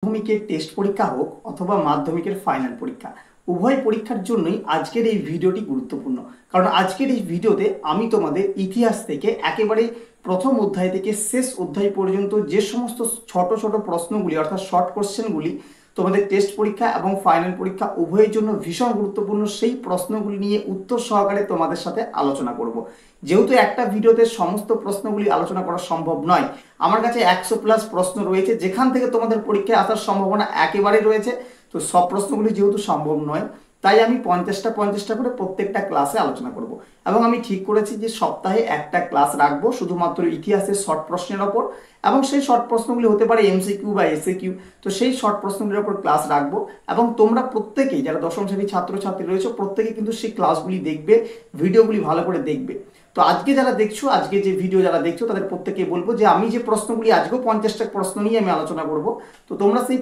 মাধ্যমিকের টেস্ট পরীক্ষা হোক অথবা মাধ্যমিকের ফাইনাল পরীক্ষা, উভয় পরীক্ষার জন্যই আজকের এই ভিডিওটি গুরুত্বপূর্ণ। কারণ আজকের এই ভিডিওতে আমি তোমাদের ইতিহাস থেকে একেবারে প্রথম অধ্যায় থেকে শেষ অধ্যায় পর্যন্ত যে সমস্ত ছোট ছোট প্রশ্নগুলি অর্থাৎ শর্ট কোশ্চেনগুলি তোমাদের টেস্ট পরীক্ষা এবং ফাইনাল পরীক্ষা উভয়ের জন্য ভীষণ গুরুত্বপূর্ণ, সেই প্রশ্নগুলি নিয়ে উত্তর সহকারে তোমাদের সাথে আলোচনা করব। যেহেতু একটা ভিডিওতে সমস্ত প্রশ্নগুলি আলোচনা করা সম্ভব নয়, আমার কাছে 100+ প্রশ্ন রয়েছে যেখান থেকে তোমাদের পরীক্ষায় আসার সম্ভাবনা একেবারে রয়েছে। তো সব প্রশ্নগুলি যেহেতু সম্ভব নয়, তাই আমি 50টা করে প্রত্যেকটা ক্লাসে আলোচনা করব। এবং আমি ঠিক করেছি যে সপ্তাহে একটা ক্লাস রাখবো শুধুমাত্র ইতিহাসের শর্ট প্রশ্নের ওপর, এবং সেই শর্ট প্রশ্নগুলি হতে পারে এমসিকিউ বা এসএকিউ। তো সেই শর্ট প্রশ্নগুলির ওপর ক্লাস রাখবো এবং তোমরা প্রত্যেকেই যারা দশম শ্রেণীর ছাত্রছাত্রী রয়েছে প্রত্যেকে কিন্তু সেই ক্লাসগুলি দেখবে, ভিডিওগুলি ভালো করে দেখবে। তো আজকে যারা দেখছো, আজকে যে ভিডিও যারা দেখছো তাদের প্রত্যেকেই বলবো যে আমি যে প্রশ্নগুলি আজকেও 50টা প্রশ্ন নিয়ে আমি আলোচনা করব। তো তোমরা সেই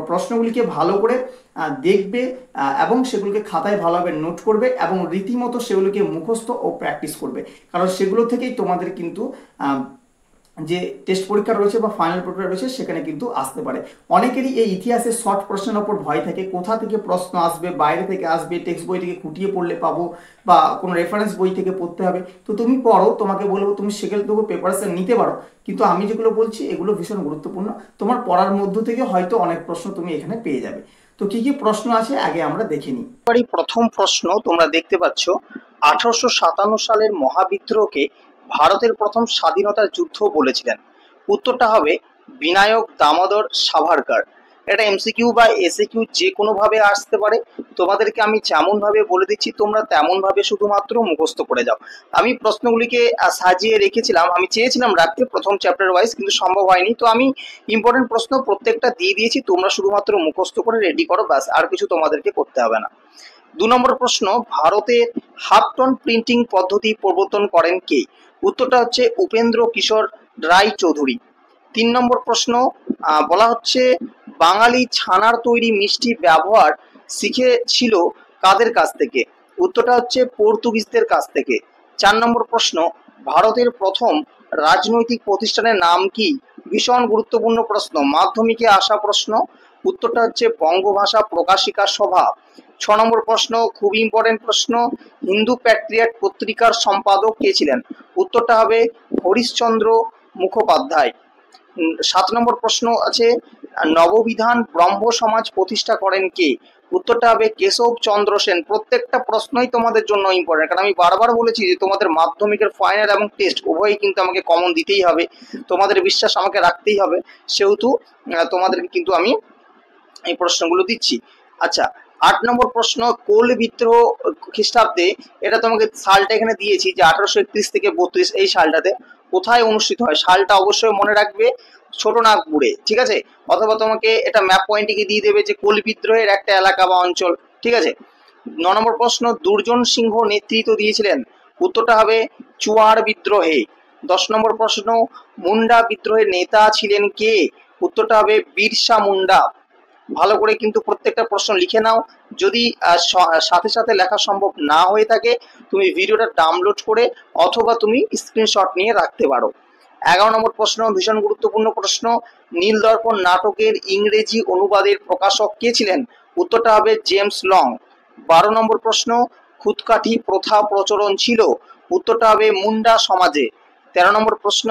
প্রশ্নগুলিকে ভালো করে দেখবে এবং সেগুলোকে খাতায় ভালোভাবে নোট করবে এবং রীতিমতো সেগুলোকে মুখস্থ ও প্র্যাকটিস করবে। কারণ সেগুলো থেকেই তোমাদের কিন্তু যে টেস্ট পরীক্ষা রয়েছে বা ফাইনাল পরীক্ষা রয়েছে সেখানে কিন্তু আসতে পারে। অনেকেরই এই ইতিহাসের শর্ট প্রশ্নের ওপর ভয় থাকে, কোথা থেকে প্রশ্ন আসবে, বাইরে থেকে আসবে, টেক্সট বই থেকে খুঁটিয়ে পড়লে পাবো বা কোনো রেফারেন্স বই থেকে পড়তে হবে। তো তুমি পড়ো, তোমাকে বলবো তুমি সেগুলো থেকে প্রিপারেশন নিতে পারো, কিন্তু আমি যেগুলো বলছি এগুলো ভীষণ গুরুত্বপূর্ণ। তোমার পড়ার মধ্য থেকে হয়তো অনেক প্রশ্ন তুমি এখানে পেয়ে যাবে। তো কি কি প্রশ্ন আছে আগে আমরা দেখে নিই। প্রথম প্রশ্ন তোমরা দেখতে পাচ্ছ, 1857 সালের মহাবিদ্রোহকে ভারতের প্রথম স্বাধীনতার যুদ্ধ বলেছিলেন। উত্তরটা হবে বিনায়ক দামোদর সাভারকর। এটা এমসিকিউ বা এসএকিউ যে কোনো ভাবে আসতে পারে। তোমাদেরকে আমি যেমন ভাবে বলে দিচ্ছি তোমরা তেমন ভাবে শুধুমাত্র মুখস্থ করে যাও। আমি প্রশ্নগুলিকে সাজিয়ে রেখেছিলাম, আমি চেয়েছিলাম রাখতে প্রথম চ্যাপ্টার ওয়াইজ, কিন্তু সম্ভব হয়নি। তো আমি ইম্পর্টেন্ট প্রশ্ন প্রত্যেকটা দিয়ে দিয়েছি, তোমরা শুধুমাত্র মুখস্থ করে রেডি করো, ব্যাস, আর কিছু তোমাদেরকে করতে হবে না। 2 নম্বর প্রশ্ন, ভারতের হাফ টোন প্রিন্টিং পদ্ধতি প্রবর্তন করেন কে? উত্তরটা হচ্ছে উপেন্দ্র কিশোর রায় চৌধুরী। 3 নম্বর প্রশ্ন, বলা হচ্ছে বাঙালি ছানার তৈরি মিষ্টি ব্যবহার শিখেছিল কাদের কাছ থেকে? উত্তরটা হচ্ছে পর্তুগিজদের কাছ থেকে। 4 নম্বর প্রশ্ন, ভারতের প্রথম রাজনৈতিক প্রতিষ্ঠানের নাম কি? ভীষণ গুরুত্বপূর্ণ প্রশ্ন, মাধ্যমিকে আসা প্রশ্ন। উত্তরটা হচ্ছে বঙ্গভাষা প্রকাশিকা সভা। 6 নম্বর প্রশ্ন, খুব ইম্পর্টেন্ট প্রশ্ন, হিন্দু প্যাট্রিয়ট পত্রিকার সম্পাদক কে ছিলেন? উত্তরটা হবে হরিশচন্দ্র মুখোপাধ্যায়। 7 নম্বর প্রশ্ন আছে, নববিধান ব্রহ্ম সমাজ প্রতিষ্ঠা করেন কে? উত্তরটা হবে কেশব চন্দ্র সেন। প্রত্যেকটা প্রশ্নই তোমাদের জন্য ইম্পর্টেন্ট, কারণ আমি বারবার বলেছি যে তোমাদের মাধ্যমিকের ফাইনাল এবং টেস্ট উভয়ই কিন্তু আমাকে কমন দিতেই হবে, তোমাদের বিশ্বাস আমাকে রাখতেই হবে, সেহেতু তোমাদেরকে কিন্তু আমি এই প্রশ্নগুলো দিচ্ছি। আচ্ছা, 8 নম্বর প্রশ্ন, কোল বিদ্রোহ খ্রিস্টাব্দে, এটা তোমাকে সালটা এখানে দিয়েছি যে 1831 থেকে 32 এই সালটাতে কোথায় অনুষ্ঠিত হয়? সালটা অবশ্যই মনে রাখবে, ছোটনাগপুরে, ঠিক আছে? অথবা তোমাকে এটা ম্যাপ পয়েন্টে দিয়ে দেবে যে কোল বিদ্রোহের একটা এলাকা বা অঞ্চল, ঠিক আছে? 9 নম্বর প্রশ্ন, দুর্জন সিংহ নেতৃত্ব দিয়েছিলেন। উত্তরটা হবে চুয়ার বিদ্রোহে। 10 নম্বর প্রশ্ন, মুন্ডা বিদ্রোহের নেতা ছিলেন কে? উত্তরটা হবে বিরসা মুন্ডা। ভালো করে কিন্তু প্রত্যেকটা প্রশ্ন লিখে নাও। যদি সাথে সাথে লেখা সম্ভব না হয়ে থাকে তুমি ভিডিওটা ডাউনলোড করে অথবা তুমি স্ক্রিনশট নিয়ে রাখতে পারো। 11 নম্বর প্রশ্ন, ভীষণ গুরুত্বপূর্ণ প্রশ্ন, নীলদর্পণ নাটকের ইংরেজি অনুবাদের প্রকাশক কে ছিলেন? উত্তরটা হবে জেমস লং। 12 নম্বর প্রশ্ন, খুদকাঠি প্রথা প্রচলন ছিল? উত্তরটা হবে মুন্ডা সমাজে। 13 নম্বর প্রশ্ন,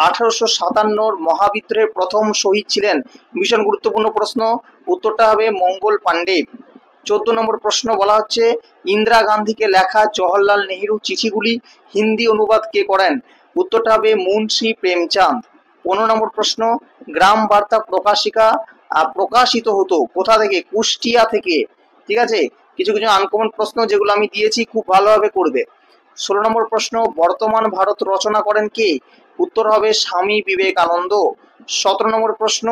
1857 মহাবিদ্রোহের প্রথম শহীদ ছিলেন? ভীষণ গুরুত্বপূর্ণ প্রশ্ন, উত্তরটা হবে মঙ্গল পাণ্ডে। 14 নম্বর প্রশ্ন, বলা হচ্ছে ইন্দিরা গান্ধীকে লেখা জওহরলাল নেহেরু চিঠিগুলি হিন্দি অনুবাদ কে করেন? উত্তরটা হবে মুন্সি প্রেমচাঁদ। 15 নম্বর প্রশ্ন, গ্রাম বার্তা প্রকাশিকা প্রকাশিত হতো কোথা থেকে? কুষ্টিয়া থেকে, ঠিক আছে? কিছু কিছু আনকমন প্রশ্ন যেগুলো আমি দিয়েছি খুব ভালোভাবে করবে। 16 নম্বর প্রশ্ন, বর্তমান ভারত রচনা করেন কে? উত্তর হবে স্বামী বিবেকানন্দ। 17 নম্বর প্রশ্ন,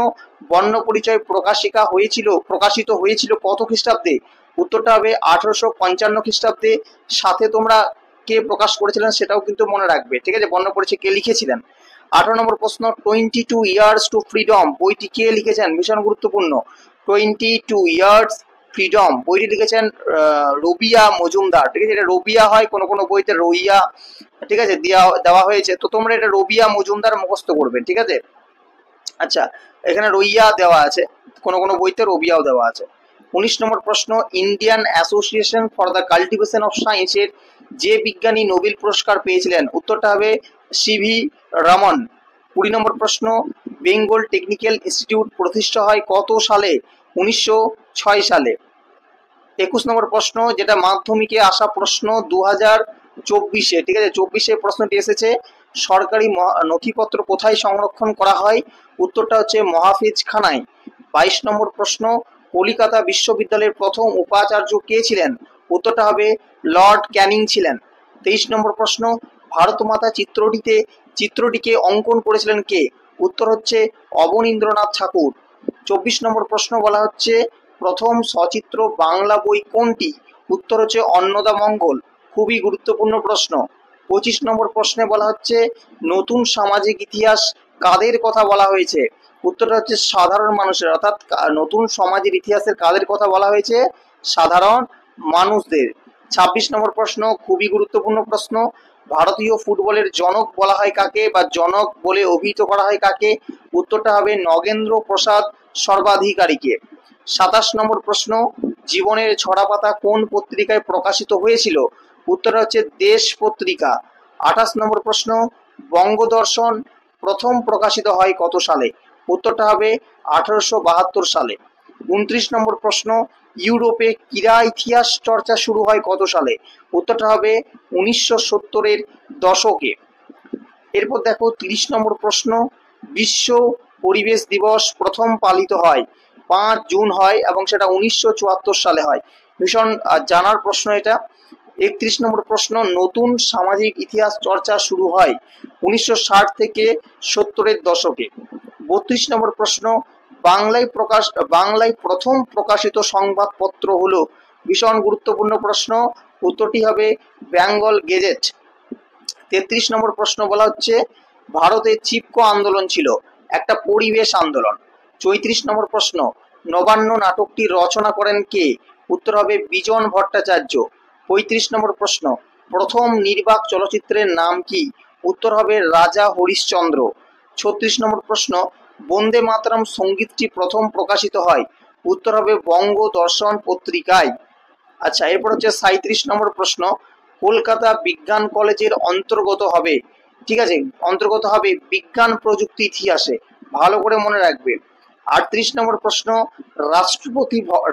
বর্ণ পরিচয় প্রকাশিত হয়েছিল কত খ্রিস্টাব্দে? উত্তরটা হবে 1855 খ্রিস্টাব্দে। সাথে তোমরা কে প্রকাশ করেছিলেন সেটাও কিন্তু মনে রাখবে, ঠিক আছে? বর্ণ পরিচয় কে লিখেছিলেন। 18 নম্বর প্রশ্ন, 22 ইয়ার্স টু ফ্রিডম বইটি কে লিখেছেন? ভীষণ গুরুত্বপূর্ণ, 22 ইয়ার্স ফ্রিডম বইটি লিখেছেন রবিয়া মজুমদার, ঠিক আছে? এটা রবিয়া হয়, কোনো কোনো বইতে রইয়া, ঠিক আছে, দেওয়া হয়েছে, তো তোমরা এটা রবিয়া মজুমদার মুখস্থ করবে, ঠিক আছে? আচ্ছা, এখানে রইয়া দেওয়া আছে, কোনো কোনো বইতে রবিয়াও দেওয়া আছে। 19 নম্বর প্রশ্ন, Indian association for the cultivation of সায়েন্সের যে বিজ্ঞানী নোবেল পুরস্কার পেয়েছিলেন? উত্তরটা হবে সিভি রমন। 20 নম্বর প্রশ্ন, বেঙ্গল টেকনিক্যাল ইনস্টিটিউট প্রতিষ্ঠা হয় কত সালে? 1906 সালে। 21 নম্বর প্রশ্ন, যেটা মাধ্যমিকে আসা প্রশ্ন 2024-এ, ঠিক আছে, 24-এ প্রশ্নটি এসেছে, সরকারি নথিপত্র কোথায় সংরক্ষণ করা হয়? উত্তরটা হচ্ছে মহাফেজখানায়। 22 নম্বর প্রশ্ন, কলিকাতা বিশ্ববিদ্যালয়ের প্রথম উপাচার্য কে ছিলেন? উত্তরটা হবে লর্ড ক্যানিং ছিলেন। 23 নম্বর প্রশ্ন, ভারত মাতা চিত্রটিকে অঙ্কন করেছিলেন কে? উত্তর হচ্ছে অবনীন্দ্রনাথ ঠাকুর। 24 নম্বর প্রশ্ন বলা হচ্ছে প্রথম সচিত্র বাংলা বই কোনটি? উত্তর হচ্ছে অন্নদামঙ্গল। খুবই গুরুত্বপূর্ণ প্রশ্ন। 25 নম্বর প্রশ্নে বলা হচ্ছে নতুন সামাজিক ইতিহাস কাদের কথা বলা হয়েছে? উত্তরটা হচ্ছে সাধারণ মানুষের, অর্থাৎ নতুন সমাজের ইতিহাসের কাদের কথা বলা হয়েছে? সাধারণ মানুষদের। 26 নম্বর প্রশ্ন, খুবই গুরুত্বপূর্ণ প্রশ্ন, ভারতীয় ফুটবলের জনক বলা হয় কাকে, বা জনক বলে অভিহিত করা হয় কাকে? উত্তরটা হবে নগেন্দ্র প্রসাদ সর্বাধিকারীকে। 27 নম্বর প্রশ্ন, জীবনের ছড়াপাতা কোন পত্রিকায় প্রকাশিত হয়েছিল? উত্তর হচ্ছে দেশ পত্রিকা। 28 নম্বর প্রশ্ন, বঙ্গদর্শন প্রথম প্রকাশিত হয় কত সালে? উত্তরটা হবে 1872 সালে। 29 নম্বর প্রশ্ন, ইউরোপে ক্রীড়া ইতিহাস চর্চা শুরু হয় কত সালে? উত্তরটা হবে 1970-এর দশকে। এরপর দেখো 30 নম্বর প্রশ্ন, বিশ্ব পরিবেশ দিবস প্রথম পালিত হয় 5 জুন হয় এবং সেটা 1974 সালে হয়। ভীষণ জানার প্রশ্ন এটা। 31 নম্বর প্রশ্ন, নতুন সামাজিক ইতিহাস চর্চা শুরু হয় 1960 থেকে 70-এর দশকে। 32 নম্বর প্রশ্ন, বাংলায় প্রথম প্রকাশিত সংবাদপত্র হলো? ভীষণ গুরুত্বপূর্ণ প্রশ্ন, উত্তরটি হবে বেঙ্গল গেজেট। 33 নম্বর প্রশ্ন বলা হচ্ছে ভারতে চিপকো আন্দোলন ছিল একটা পরিবেশ আন্দোলন। 34 নম্বর প্রশ্ন, নবান্ন নাটকটি রচনা করেন কে? উত্তর হবে বিজন ভট্টাচার্য। 35 নম্বর প্রশ্ন, প্রথম নির্বাক চলচ্চিত্রের নাম কি? উত্তর হবে রাজা হরিশ্চন্দ্র। 36 নম্বর প্রশ্ন, বন্দে মাতরম সঙ্গীতটি প্রথম প্রকাশিত হয়? উত্তর হবে বঙ্গ দর্শন পত্রিকায়। আচ্ছা, এরপর হচ্ছে 37 নম্বর প্রশ্ন, কলকাতা বিজ্ঞান কলেজের অন্তর্গত হবে, ঠিক আছে, অন্তর্গত হবে বিজ্ঞান প্রযুক্তি ইতিহাসে, ভালো করে মনে রাখবে। 38 নম্বর প্রশ্ন,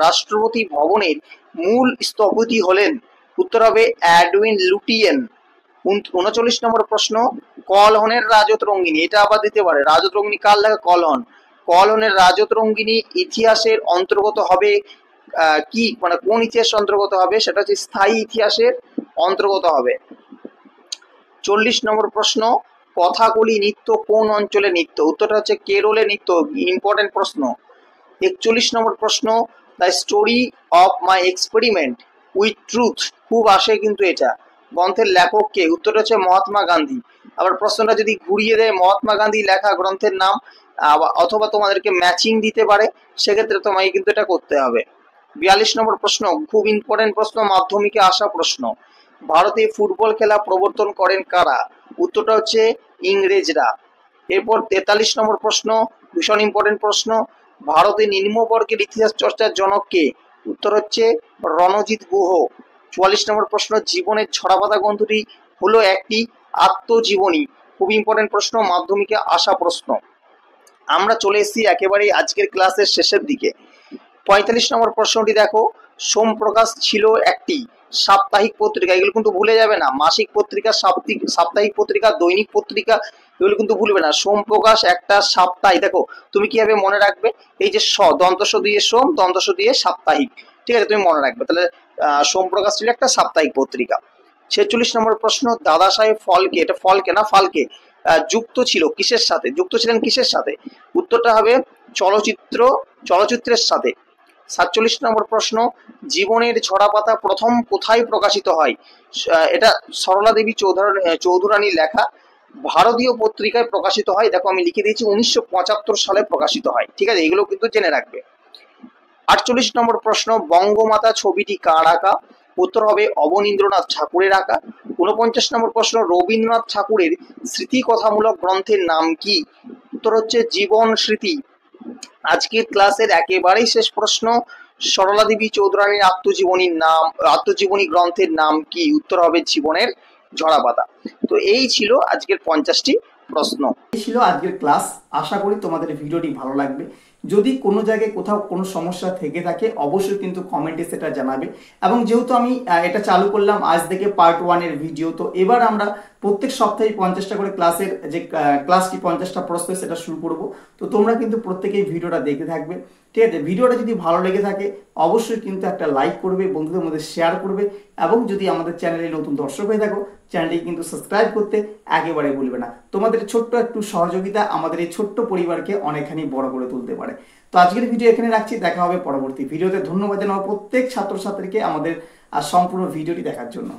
রাষ্ট্রপতি ভবনের মূল স্থপতি হলেন? উত্তর হবে এডউইন লুটিয়েন। 39 নম্বর প্রশ্ন, কলহনের রাজত রঙ্গিনী, এটা আবার দিতে পারে, রাজত রঙ্গিনী কার লেখা? কলহনের রাজত রঙ্গিনী ইতিহাসের অন্তর্গত হবে কি, মানে কোন ইতিহাসের অন্তর্গত হবে? সেটা হচ্ছে স্থায়ী ইতিহাসের অন্তর্গত হবে। 40 নম্বর প্রশ্ন, কথাকলি নৃত্য কোন অঞ্চলের নৃত্য? উত্তরটা হচ্ছে কেরলের নৃত্য, ইম্পর্টেন্ট প্রশ্ন। 41 নম্বর প্রশ্ন, the story of my experiment with truth, খুব আসে কিন্তু এটা, গ্রন্থের লেখক কে? উত্তরটা হচ্ছে মহাত্মা গান্ধী। আবার প্রশ্নটা যদি ঘুরিয়ে দেয় মহাত্মা গান্ধী লেখা গ্রন্থের নাম, অথবা তোমাদেরকে ম্যাচিং দিতে পারে, সেক্ষেত্রে তোমাকে কিন্তু এটা করতে হবে। 42 নম্বর প্রশ্ন, খুব ইম্পর্টেন্ট প্রশ্ন, মাধ্যমিকে আসা প্রশ্ন, ভারতে ফুটবল খেলা প্রবর্তন করেন কারা? উত্তরটা হচ্ছে ইংরেজরা। এরপর 43 নম্বর প্রশ্ন, ভীষণ ইম্পর্টেন্ট প্রশ্ন, ভারতে নিম্নবর্গের ইতিহাস চর্চার জনক কে? উত্তর হচ্ছে রণজিৎ গুহ। 44 নম্বর প্রশ্ন, জীবনের ছড়াপাতা গ্রন্থটি হলো একটি আত্মজীবনী, খুব ইম্পর্টেন্ট প্রশ্ন, মাধ্যমিকে আসা প্রশ্ন। আমরা চলে এসেছি একেবারে আজকের ক্লাসের শেষের দিকে। 45 নম্বর প্রশ্নটি দেখো, সোমপ্রকাশ ছিল একটি সাপ্তাহিক পত্রিকা, এগুলো কিন্তু ভুলে যাবে না, মাসিক পত্রিকা, সাপ্তাহিক পত্রিকা, দৈনিক পত্রিকা, এগুলো কিন্তু ভুলবে না। সোমপ্রকাশ একটা সাপ্তাহিক, দেখো তুমি কিভাবে মনে রাখবে, এই যে দন্তস দিয়ে সোম, দন্তস দিয়ে সাপ্তাহিক, ঠিক আছে, তুমি মনে রাখবে। তাহলে সোমপ্রকাশ ছিল একটা সাপ্তাহিক পত্রিকা। 46 নম্বর প্রশ্ন, দাদা সাহেব ফলকে, এটা ফলকে না ফালকে, যুক্ত ছিলেন কিসের সাথে? উত্তরটা হবে চলচ্চিত্রের সাথে। 47 নম্বর প্রশ্ন, জীবনের ছড়াপাতা প্রথম কোথায় প্রকাশিত হয়? এটা সরলা দেবী চৌধুরানীর লেখা, ভারতীয় পত্রিকায় প্রকাশিত হয়। দেখো আমি লিখে দিয়েছি 1975 সালে প্রকাশিত হয়, ঠিক আছে, এগুলো কিন্তু জেনে রাখবে। 48 নম্বর প্রশ্ন, বঙ্গমাতা ছবিটি কার আঁকা? উত্তর হবে অবনীন্দ্রনাথ ঠাকুরের আঁকা। 49 নম্বর প্রশ্ন, রবীন্দ্রনাথ ঠাকুরের স্মৃতিকথামূলক গ্রন্থের নাম কি? উত্তর হচ্ছে জীবন স্মৃতি। আজকের ক্লাসের একেবারেই শেষ প্রশ্ন, সরলা দেবী চৌধুরানীর আত্মজীবনী গ্রন্থের নাম কি? উত্তর হবে জীবনের ঝরাপাতা। তো এই ছিল আজকের 50টি প্রশ্ন। এই ছিল আজকের ক্লাস। আশা করি তোমাদের ভিডিওটি ভালো লাগবে। যদি কোনো জায়গায় কোথাও কোনো সমস্যা থেকে থাকে অবশ্যই কিন্তু কমেন্টে সেটা জানাবে। এবং যেহেতু আমি এটা চালু করলাম আজ থেকে পার্ট 1-এর ভিডিও, তো এবার আমরা প্রত্যেক সপ্তাহে 50টা করে ক্লাসের যে ক্লাসটি 50টা প্রশ্ন সেটা শুরু করব। তো তোমরা কিন্তু প্রত্যেকেই ভিডিওটা দেখতে থাকবে, ঠিক আছে? ভিডিওটা যদি ভালো লেগে থাকে অবশ্যই কিন্তু একটা লাইক করবে, বন্ধুদের মধ্যে শেয়ার করবে, এবং যদি আমাদের চ্যানেলে নতুন দর্শক হয়ে থাকো চ্যানেলটি কিন্তু সাবস্ক্রাইব করতে একেবারে ভুলবে না। তোমাদের ছোট্ট একটু সহযোগিতা আমাদের এই ছোট্ট পরিবারকে অনেকখানি বড় করে তুলতে পারে। তো আজকের ভিডিও এখানে রাখছি, দেখা হবে পরবর্তী ভিডিওতে। ধন্যবাদ জানাবো প্রত্যেক ছাত্রছাত্রীকে আমাদের সম্পূর্ণ ভিডিওটি দেখার জন্য।